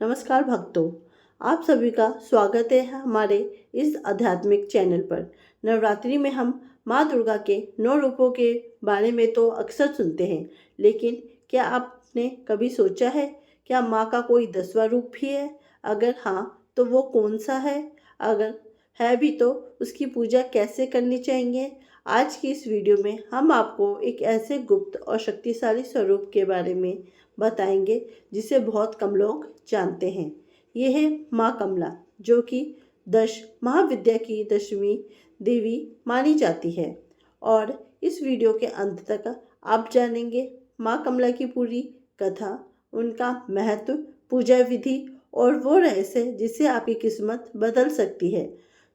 नमस्कार भक्तों, आप सभी का स्वागत है हमारे इस आध्यात्मिक चैनल पर। नवरात्रि में हम माँ दुर्गा के 9 रूपों के बारे में तो अक्सर सुनते हैं, लेकिन क्या आपने कभी सोचा है क्या माँ का कोई 10वां रूप भी है? अगर हाँ, तो वो कौन सा है? अगर है भी तो उसकी पूजा कैसे करनी चाहिए? आज की इस वीडियो में हम आपको एक ऐसे गुप्त और शक्तिशाली स्वरूप के बारे में बताएंगे जिसे बहुत कम लोग जानते हैं। ये है माँ कमला, जो कि 10 महाविद्या की 10वीं देवी मानी जाती है। और इस वीडियो के अंत तक आप जानेंगे माँ कमला की पूरी कथा, उनका महत्व, पूजा विधि और वो रहस्य जिससे आपकी किस्मत बदल सकती है।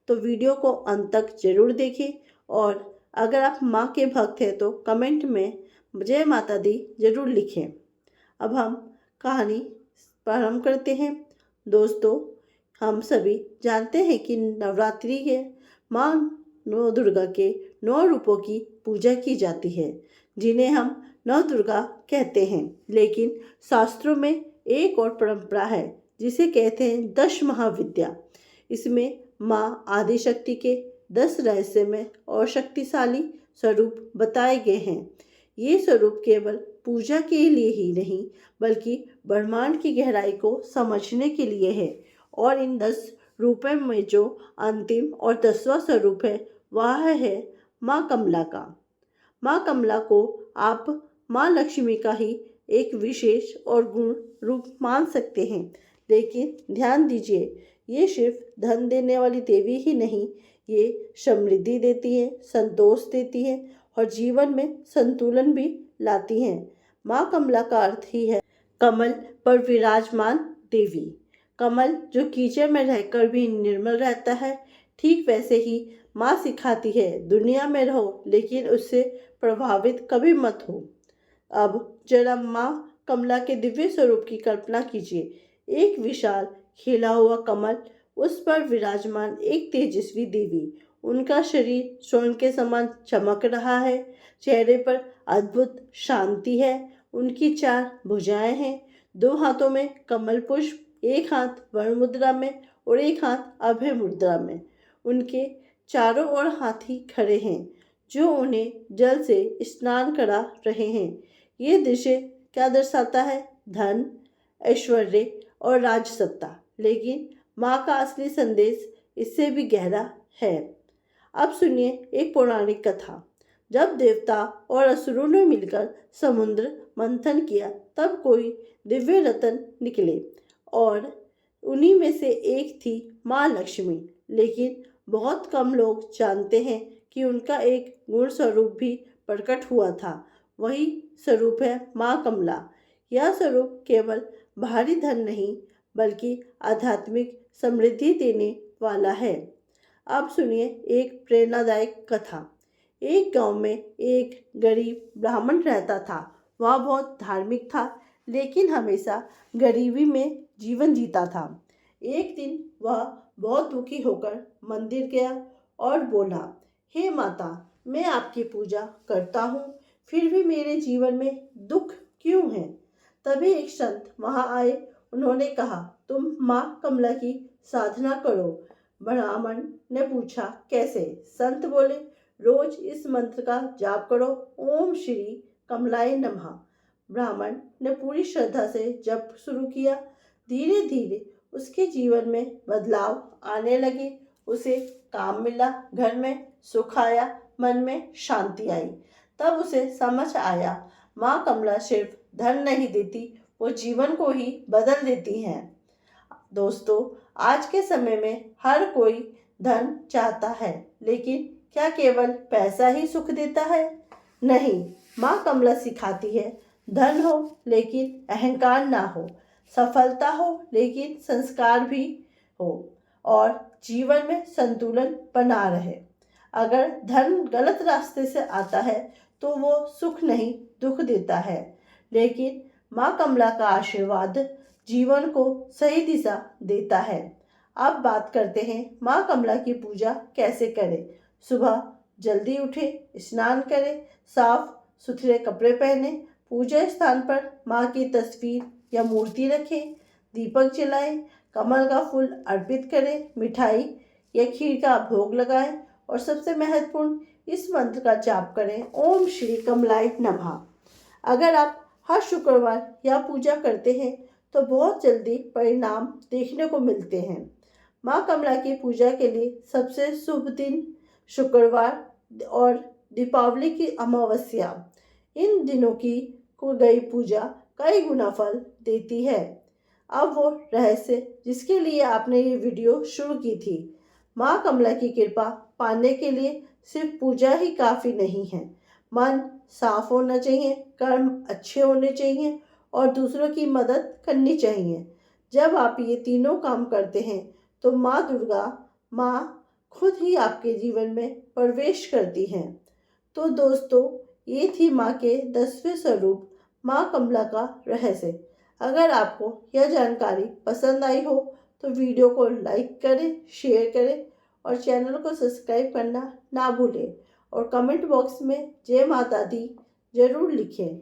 तो वीडियो को अंत तक जरूर देखें और अगर आप माँ के भक्त हैं तो कमेंट में जय माता दी जरूर लिखें। अब हम कहानी प्रारंभ करते हैं। दोस्तों, हम सभी जानते हैं कि नवरात्रि के माँ नौ दुर्गा के 9 रूपों की पूजा की जाती है, जिन्हें हम नव दुर्गा कहते हैं। लेकिन शास्त्रों में एक और परंपरा है जिसे कहते हैं 10 महाविद्या। इसमें माँ आदिशक्ति के 10 रहस्यमय और शक्तिशाली स्वरूप बताए गए हैं। ये स्वरूप केवल पूजा के लिए ही नहीं, बल्कि ब्रह्मांड की गहराई को समझने के लिए है। और इन 10 रूपों में जो अंतिम और 10वां स्वरूप है, वह है माँ कमला का। माँ कमला को आप माँ लक्ष्मी का ही एक विशेष और गुण रूप मान सकते हैं। लेकिन ध्यान दीजिए, ये सिर्फ धन देने वाली देवी ही नहीं, ये समृद्धि देती है, संतोष देती है और जीवन में संतुलन भी लाती हैं। माँ कमला का अर्थ ही है कमल पर विराजमान देवी। कमल जो कीचड़ में रहकर भी निर्मल रहता है, ठीक वैसे ही माँ सिखाती है दुनिया में रहो, लेकिन उससे प्रभावित कभी मत हो। अब जरा माँ कमला के दिव्य स्वरूप की कल्पना कीजिए। एक विशाल खिला हुआ कमल, उस पर विराजमान एक तेजस्वी देवी। उनका शरीर स्वर्ण के समान चमक रहा है, चेहरे पर अद्भुत शांति है। उनकी 4 भुजाएं हैं, 2 हाथों में कमल पुष्प, एक हाथ वर्ण मुद्रा में और एक हाथ अभय मुद्रा में। उनके चारों ओर हाथी खड़े हैं जो उन्हें जल से स्नान करा रहे हैं। ये दृश्य क्या दर्शाता है? धन, ऐश्वर्य और राजसत्ता। लेकिन माँ का असली संदेश इससे भी गहरा है। अब सुनिए एक पौराणिक कथा। जब देवता और असुरों ने मिलकर समुद्र मंथन किया, तब कोई दिव्य रत्न निकले और उन्हीं में से एक थी माँ लक्ष्मी। लेकिन बहुत कम लोग जानते हैं कि उनका एक गुण स्वरूप भी प्रकट हुआ था। वही स्वरूप है माँ कमला। यह स्वरूप केवल बाहरी धन नहीं, बल्कि आध्यात्मिक समृद्धि देने वाला है। अब सुनिए एक प्रेरणादायक कथा। एक गांव में एक गरीब ब्राह्मण रहता था। वह बहुत धार्मिक था, लेकिन हमेशा गरीबी में जीवन जीता था। एक दिन वह बहुत दुखी होकर मंदिर गया और बोला, हे माता, मैं आपकी पूजा करता हूँ, फिर भी मेरे जीवन में दुख क्यों है? तभी एक संत वहां आए। उन्होंने कहा, तुम माँ कमला की साधना करो। ब्राह्मण ने पूछा, कैसे? संत बोले, रोज इस मंत्र का जाप करो, ओम श्री कमलाय नमः। ब्राह्मण ने पूरी श्रद्धा से जप शुरू किया। धीरे धीरे उसके जीवन में बदलाव आने लगे। उसे काम मिला, घर में सुख आया, मन में शांति आई। तब उसे समझ आया, माँ कमला सिर्फ धन नहीं देती, वो जीवन को ही बदल देती हैं। दोस्तों, आज के समय में हर कोई धन चाहता है, लेकिन क्या केवल पैसा ही सुख देता है? नहीं, माँ कमला सिखाती है, धन हो लेकिन अहंकार ना हो, सफलता हो लेकिन संस्कार भी हो, और जीवन में संतुलन बना रहे। अगर धन गलत रास्ते से आता है तो वो सुख नहीं, दुख देता है। लेकिन माँ कमला का आशीर्वाद जीवन को सही दिशा देता है। अब बात करते हैं माँ कमला की पूजा कैसे करें। सुबह जल्दी उठे, स्नान करें, साफ सुथरे कपड़े पहने, पूजा स्थान पर माँ की तस्वीर या मूर्ति रखें, दीपक जलाएं, कमल का फूल अर्पित करें, मिठाई या खीर का भोग लगाएं और सबसे महत्वपूर्ण इस मंत्र का जाप करें, ओम श्री कमलाय नमः। अगर आप हर शुक्रवार यह पूजा करते हैं तो बहुत जल्दी परिणाम देखने को मिलते हैं। माँ कमला की पूजा के लिए सबसे शुभ दिन शुक्रवार और दीपावली की अमावस्या, इन दिनों की को गई पूजा कई गुना फल देती है। अब वो रहस्य जिसके लिए आपने ये वीडियो शुरू की थी, माँ कमला की कृपा पाने के लिए सिर्फ पूजा ही काफ़ी नहीं है। मन साफ होना चाहिए, कर्म अच्छे होने चाहिए और दूसरों की मदद करनी चाहिए। जब आप ये तीनों काम करते हैं तो माँ दुर्गा, माँ खुद ही आपके जीवन में प्रवेश करती हैं। तो दोस्तों, ये थी माँ के 10वें स्वरूप माँ कमला का रहस्य। अगर आपको यह जानकारी पसंद आई हो तो वीडियो को लाइक करें, शेयर करें और चैनल को सब्सक्राइब करना ना भूलें और कमेंट बॉक्स में जय माता दी जरूर लिखें।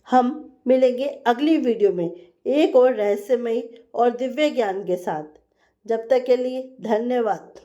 हम मिलेंगे अगली वीडियो में एक और रहस्यमयी और दिव्य ज्ञान के साथ। जब तक के लिए धन्यवाद।